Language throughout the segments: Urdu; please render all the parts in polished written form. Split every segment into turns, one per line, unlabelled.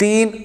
3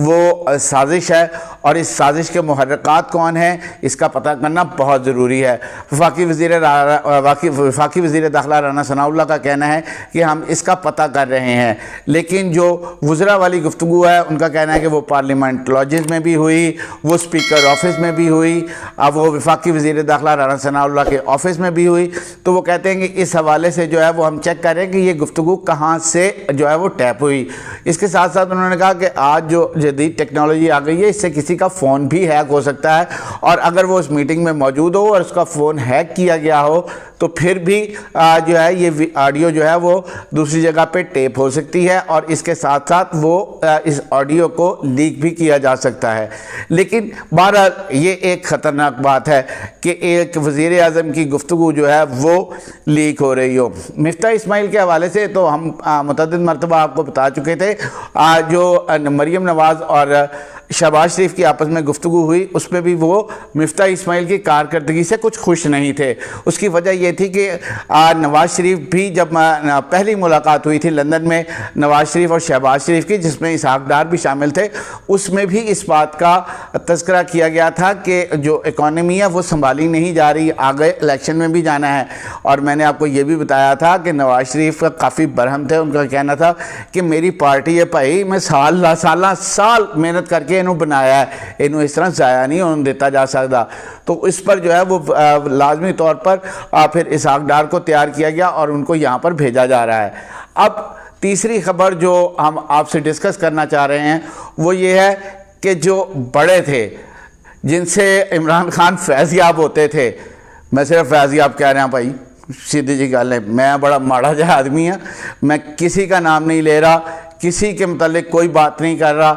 وہ سازش ہے اور اس سازش کے محرکات کون ہیں اس کا پتہ کرنا بہت ضروری ہے۔ وفاقی وزیر داخلہ رانا ثناء اللہ کا کہنا ہے کہ ہم اس کا پتہ کر رہے ہیں، لیکن جو وزراء والی گفتگو ہے ان کا کہنا ہے کہ وہ پارلیمنٹ لاجز میں بھی ہوئی، وہ اسپیکر آفس میں بھی ہوئی، اب وہ وفاقی وزیر داخلہ رانا ثناء اللہ کے آفس میں بھی ہوئی۔ تو وہ کہتے ہیں کہ اس حوالے سے جو ہے وہ ہم چیک کریں کہ یہ گفتگو کہاں سے جو ہے وہ ٹیپ ہوئی۔ اس کے ساتھ ساتھ انہوں نے کہا کہ آج جو جدید ٹیکنالوجی آ گئی ہے اس سے کسی کا فون بھی ہیک ہو سکتا ہے، اور اگر وہ اس میٹنگ میں موجود ہو اور اس کا فون ہیک کیا گیا ہو تو پھر بھی جو ہے یہ آڈیو جو ہے وہ دوسری جگہ پہ ٹیپ ہو سکتی ہے، اور اس کے ساتھ ساتھ وہ اس آڈیو کو لیک بھی کیا جا سکتا ہے۔ لیکن بہرحال یہ ایک خطرناک بات ہے کہ ایک وزیر اعظم کی گفتگو جو ہے وہ لیک ہو رہی ہو۔ مفتاح اسماعیل کے حوالے سے تو ہم متعدد مرتبہ آپ کو بتا چکے تھے، جو مریم نواز اور شہباز شریف کی آپس میں گفتگو ہوئی اس میں بھی وہ مفتاح اسماعیل کی کارکردگی سے کچھ خوش نہیں تھے۔ اس کی وجہ یہ تھی کہ نواز شریف بھی جب پہلی ملاقات ہوئی تھی لندن میں نواز شریف اور شہباز شریف کی، جس میں اسحاق ڈار بھی شامل تھے، اس میں بھی اس بات کا تذکرہ کیا گیا تھا کہ جو اکانومی ہے وہ سنبھالی نہیں جا رہی، آگے الیکشن میں بھی جانا ہے۔ اور میں نے آپ کو یہ بھی بتایا تھا کہ نواز شریف کافی برہم تھے، ان کا کہنا تھا کہ میری پارٹی ہے بھائی، میں سال محنت کر کے انہوں بنایا ہے، انہوں اس طرح ضائع نہیں انہوں دیتا جا سکتا۔ تو اس پر جو ہے وہ لازمی طور پر پھر اسحاق ڈار کو تیار کیا گیا اور ان کو یہاں پر بھیجا جا رہا ہے۔ اب تیسری خبر جو ہم آپ سے ڈسکس کرنا چاہ رہے ہیں وہ یہ ہے کہ جو بڑے تھے جن سے عمران خان فیض یاب ہوتے تھے، میں صرف فیض یاب کہہ رہا ہوں بھائی، سیدھی جی گل ہے، میں بڑا ماڑا جہا آدمی ہوں، میں کسی کا نام نہیں لے رہا، کسی کے متعلق کوئی بات نہیں کر رہا،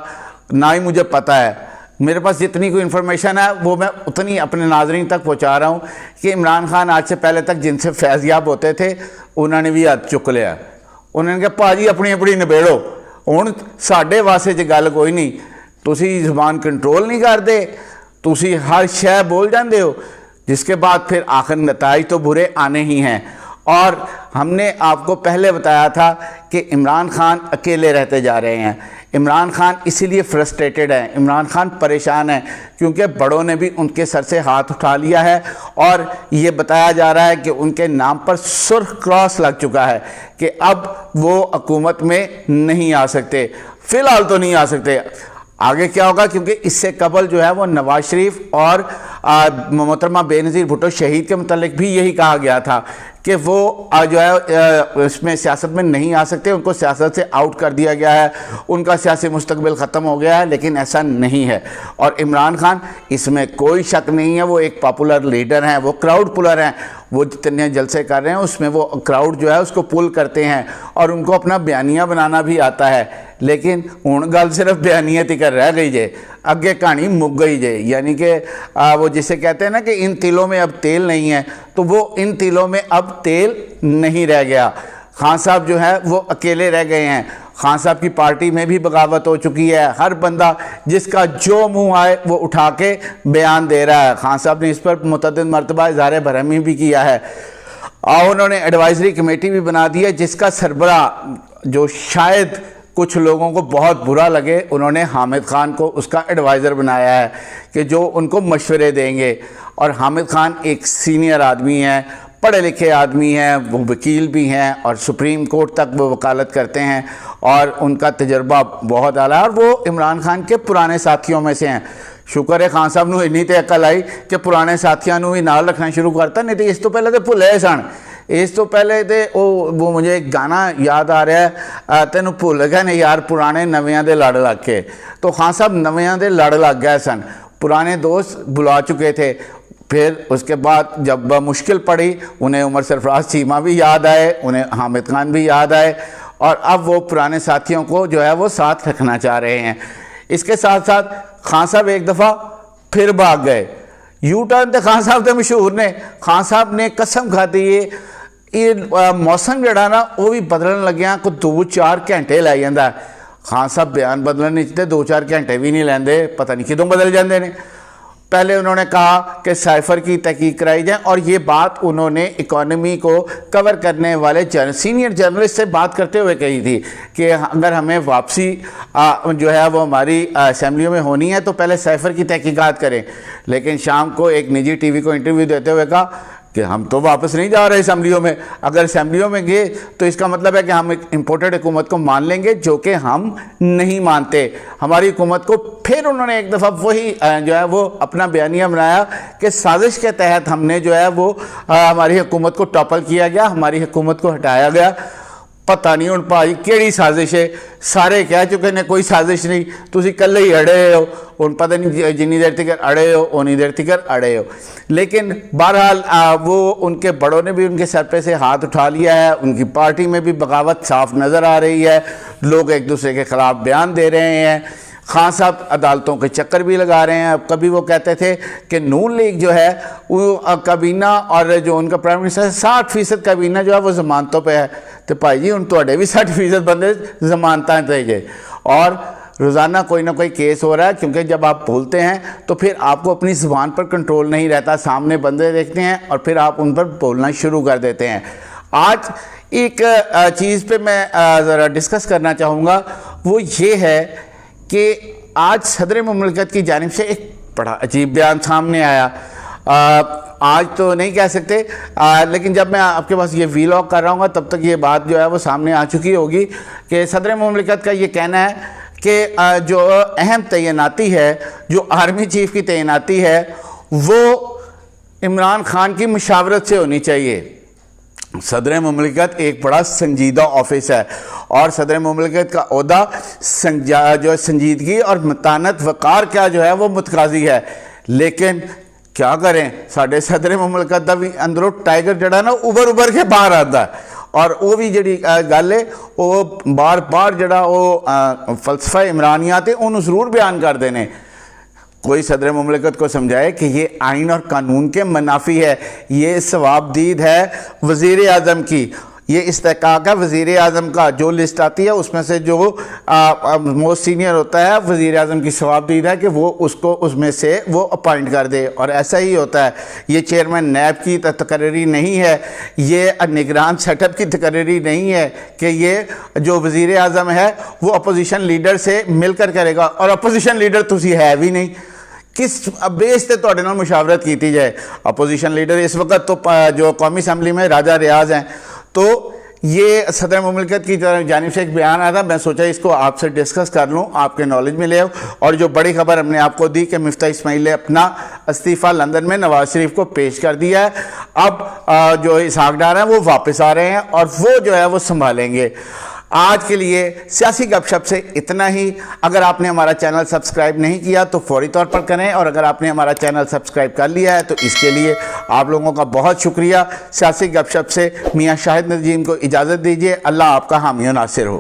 نہ ہی مجھے پتہ ہے، میرے پاس جتنی کوئی انفارمیشن ہے وہ میں اتنی اپنے ناظرین تک پہنچا رہا ہوں کہ عمران خان آج سے پہلے تک جن سے فیض یاب ہوتے تھے انہوں نے بھی ہاتھ چک لیا، انہوں نے کہا پا جی اپنی اپنی نبیڑو، ہوں ساڈے واسطے چ گل کوئی نہیں، تسی زبان کنٹرول نہیں کرتے، تسی ہر شے بول جاندے ہو، جس کے بعد پھر آخر نتائج تو برے آنے ہی ہیں۔ اور ہم نے آپ کو پہلے بتایا تھا کہ عمران خان اکیلے رہتے جا رہے ہیں، عمران خان اسی لیے فرسٹریٹڈ ہیں، عمران خان پریشان ہیں کیونکہ بڑوں نے بھی ان کے سر سے ہاتھ اٹھا لیا ہے، اور یہ بتایا جا رہا ہے کہ ان کے نام پر سرخ کراس لگ چکا ہے کہ اب وہ حکومت میں نہیں آ سکتے، فی الحال تو نہیں آ سکتے۔ آگے کیا ہوگا، کیونکہ اس سے قبل جو ہے وہ نواز شریف اور محترمہ بے نظیر بھٹو شہید کے متعلق بھی یہی کہا گیا تھا کہ وہ جو ہے اس میں سیاست میں نہیں آ سکتے، ان کو سیاست سے آؤٹ کر دیا گیا ہے، ان کا سیاسی مستقبل ختم ہو گیا ہے، لیکن ایسا نہیں ہے۔ اور عمران خان اس میں کوئی شک نہیں ہے، وہ ایک پاپولر لیڈر ہیں، وہ کراؤڈ پولر ہیں، وہ جتنے جلسے کر رہے ہیں اس میں وہ کراؤڈ جو ہے اس کو پل کرتے ہیں اور ان کو اپنا بیانیہ بنانا بھی آتا ہے، لیکن ہن گل صرف بیانیت ہی کر رہ گئی جے، اگے کہانی مک گئی جے، یعنی کہ وہ جسے کہتے ہیں نا کہ ان تیلوں میں اب تیل نہیں ہے، تو وہ ان تیلوں میں اب تیل نہیں رہ گیا۔ خان صاحب جو ہے وہ اکیلے رہ گئے ہیں، خان صاحب کی پارٹی میں بھی بغاوت ہو چکی ہے، ہر بندہ جس کا جو منہ آئے وہ اٹھا کے بیان دے رہا ہے۔ خان صاحب نے اس پر متعدد مرتبہ اظہار برہمی بھی کیا ہے، اور انہوں نے ایڈوائزری کمیٹی بھی بنا دی ہے جس کا سربراہ، جو شاید کچھ لوگوں کو بہت برا لگے، انہوں نے حامد خان کو اس کا ایڈوائزر بنایا ہے کہ جو ان کو مشورے دیں گے۔ اور حامد خان ایک سینئر آدمی ہیں، پڑھے لکھے آدمی ہیں، وہ وکیل بھی ہیں اور سپریم کورٹ تک وہ وکالت کرتے ہیں، اور ان کا تجربہ بہت اعلیٰ ہے، اور وہ عمران خان کے پرانے ساتھیوں میں سے ہیں۔ شکر ہے خان صاحب نو انی تے عقل آئی کہ پرانے ساتھیاں نو بھی نال رکھنا شروع کرتا، نہیں تو اس تو پہلے تو بھلے سن، اس تو پہلے تے وہ مجھے ایک گانا یاد آ رہا ہے، تینوں بھول گئے نے یار پرانے نویاں دے لڑ لگ کے، تو خان صاحب نویاں دے لڑ لگ گئے سن، پرانے دوست بلا چکے تھے۔ پھر اس کے بعد جب مشکل پڑی انہیں عمر سرفراز چیمہ بھی یاد آئے، انہیں حامد خان بھی یاد آئے، اور اب وہ پرانے ساتھیوں کو جو ہے وہ ساتھ رکھنا چاہ رہے ہیں۔ اس کے ساتھ ساتھ خان صاحب ایک دفعہ پھر بھاگ گئے، یو ٹرن تے خان صاحب تے مشہور نے، خان صاحب نے قسم کھاتی یہ موسم جڑا نا وہ بھی بدلن لگیا کو 2-4 گھنٹے لے جاندہ ہے۔ خان صاحب بیان بدلن نہیں چاہتے، 2-4 گھنٹے بھی نہیں لیندے، پتہ نہیں کدوں بدل جاندے نے۔ پہلے انہوں نے کہا کہ سائفر کی تحقیق کرائی جائے، اور یہ بات انہوں نے اکانومی کو کور کرنے والے سینئر جرنلسٹ سے بات کرتے ہوئے کہی تھی کہ اگر ہمیں واپسی جو ہے وہ ہماری اسمبلیوں میں ہونی ہے تو پہلے سائفر کی تحقیقات کریں۔ لیکن شام کو ایک نجی ٹی وی کو انٹرویو دیتے ہوئے کہا کہ ہم تو واپس نہیں جا رہے اسمبلیوں میں، اگر اسمبلیوں میں گئے تو اس کا مطلب ہے کہ ہم ایک امپورٹڈ حکومت کو مان لیں گے، جو کہ ہم نہیں مانتے ہماری حکومت کو۔ پھر انہوں نے ایک دفعہ وہی جو ہے وہ اپنا بیانیہ بنایا کہ سازش کے تحت ہم نے جو ہے وہ ہماری حکومت کو ٹاپل کیا گیا، ہماری حکومت کو ہٹایا گیا۔ پتہ نہیں ان بھائی کیڑی سازش ہے، سارے کہہ چکے نے کوئی سازش نہیں، تسی کلے ہی اڑے ہو، ان پتہ نہیں جنی دیر تکر اڑے ہو اونی دیر تکر اڑے ہو۔ لیکن بہرحال وہ ان کے بڑوں نے بھی ان کے سر پہ سے ہاتھ اٹھا لیا ہے، ان کی پارٹی میں بھی بغاوت صاف نظر آ رہی ہے، لوگ ایک دوسرے کے خلاف بیان دے رہے ہیں۔ خان صاحب عدالتوں کے چکر بھی لگا رہے ہیں۔ کبھی وہ کہتے تھے کہ نون لیگ جو ہے وہ کابینہ اور جو ان کا پرائم منسٹر ہے 60% کابینہ جو ہے وہ ضمانتوں پہ ہے، تو بھائی جی ان توڑے بھی 60% بندے ضمانتیں دے گئے، اور روزانہ کوئی نہ کوئی کیس ہو رہا ہے، کیونکہ جب آپ بولتے ہیں تو پھر آپ کو اپنی زبان پر کنٹرول نہیں رہتا، سامنے بندے دیکھتے ہیں اور پھر آپ ان پر بولنا شروع کر دیتے ہیں۔ آج ایک چیز پہ میں ذرا ڈسکس کرنا چاہوں گا، وہ یہ ہے کہ آج صدر مملکت کی جانب سے ایک بڑا عجیب بیان سامنے آیا۔ آج تو نہیں کہہ سکتے، لیکن جب میں آپ کے پاس یہ ویلاگ کر رہا ہوں گا تب تک یہ بات جو ہے وہ سامنے آ چکی ہوگی کہ صدر مملکت کا یہ کہنا ہے کہ جو اہم تعیناتی ہے، جو آرمی چیف کی تعیناتی ہے، وہ عمران خان کی مشاورت سے ہونی چاہیے۔ صدر مملکت ایک بڑا سنجیدہ آفس ہے، اور صدر مملکت کا عہدہ جو سنجیدگی اور متانت وقار کا جو ہے وہ متقاضی ہے۔ لیکن کیا کریں، ساڑھے صدر مملکت دا بھی اندروں ٹائگر جڑا نا ابھر کے باہر آتا ہے، اور وہ بھی جڑی گل ہے وہ بار بار جڑا وہ فلسفہ عمرانیات ہے انہوں ضرور بیان کر دینے۔ کوئی صدر مملکت کو سمجھائے کہ یہ آئین اور قانون کے منافی ہے، یہ ثواب دید ہے وزیر اعظم کی، یہ استحقاق ہے وزیر اعظم کا۔ جو لسٹ آتی ہے اس میں سے جو موسٹ سینئر ہوتا ہے وزیر اعظم کی ثواب دید ہے کہ وہ اس کو اس میں سے وہ اپائنٹ کر دے، اور ایسا ہی ہوتا ہے۔ یہ چیئرمین نیب کی تقرری نہیں ہے، یہ نگران سیٹ اپ کی تقرری نہیں ہے کہ یہ جو وزیر اعظم ہے وہ اپوزیشن لیڈر سے مل کر کرے گا، اور اپوزیشن لیڈر تسی ہے بھی نہیں، کس بیس تے تواڈے نال مشاورت کیتی جائے۔ اپوزیشن لیڈر اس وقت تو جو قومی اسمبلی میں راجہ ریاض ہیں۔ تو یہ صدر مملکت کی جانب سے ایک بیان آیا تھا، میں سوچا اس کو آپ سے ڈسکس کر لوں، آپ کے نالج میں لے آؤں۔ اور جو بڑی خبر ہم نے آپ کو دی کہ مفتاح اسماعیل نے اپنا استعفیٰ لندن میں نواز شریف کو پیش کر دیا ہے، اب جو اسحاق ڈار ہیں وہ واپس آ رہے ہیں اور وہ جو ہے وہ سنبھالیں گے۔ آج کے لیے سیاسی گپ شپ سے اتنا ہی۔ اگر آپ نے ہمارا چینل سبسکرائب نہیں کیا تو فوری طور پر کریں، اور اگر آپ نے ہمارا چینل سبسکرائب کر لیا ہے تو اس کے لیے آپ لوگوں کا بہت شکریہ۔ سیاسی گپ شپ سے میاں شاہد ندیم کو اجازت دیجیے۔ اللہ آپ کا حامی و ناصر ہو۔